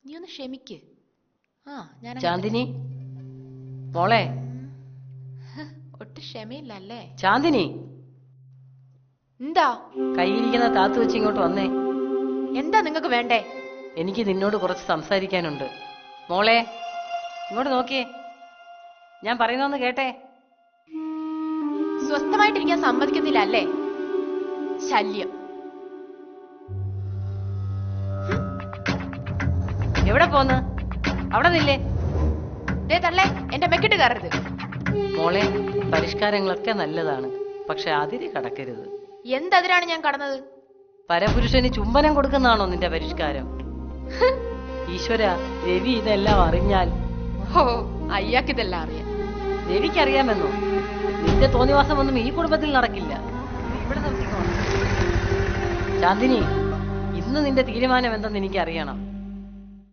നീ ഒന്ന് ക്ഷമിക്ക്. ചാന്ദിനി മോളെ. ഒട്ടും ക്ഷമയില്ലല്ലേ? ചാന്ദിനി, എന്താ കയ്യിരിക്കുന്ന താത്തു വെച്ച് ഇങ്ങോട്ട് വന്നേ. എന്താ നിങ്ങക്ക് വേണ്ടേ? എനിക്ക് നിന്നോട് കുറച്ച് സംസാരിക്കാനുണ്ട്. മോളെ ഇങ്ങോട്ട് നോക്കിയേ, ഞാൻ പറയുന്നൊന്ന് കേട്ടെ. സ്വസ്ഥമായിട്ടിരിക്കാൻ സമ്മതിക്കുന്നില്ല അല്ലേ? ശല്യം. എവിടെ പോന്ന്? അവിടെ നില്ലേ. ദേ തള്ളേ, എന്റെ മെക്കിട്ട് കയറരുത്. മോളെ, പരിഷ്കാരങ്ങളൊക്കെ നല്ലതാണ്, പക്ഷെ അതിര് കടക്കരുത്. എന്തതിരാണ് ഞാൻ കടന്നത്? പരപുരുഷന് ചുംബനം കൊടുക്കുന്നതാണോ നിന്റെ പരിഷ്കാരം? ഈശ്വര, രവി ഇതെല്ലാം അറിഞ്ഞാൽ. ഓ, അയ്യാക്കിതെല്ലാം അറിയാം. രവിക്കറിയാമെന്നോ? നിന്റെ തോന്നിവാസമൊന്നും ഈ കുടുംബത്തിൽ നടക്കില്ല. ഇവിടെ നിർത്തിക്കോണം. ചാന്ദിനി, ഇന്ന് നിന്റെ തീരുമാനം എന്തെന്ന് എനിക്ക് അറിയണം.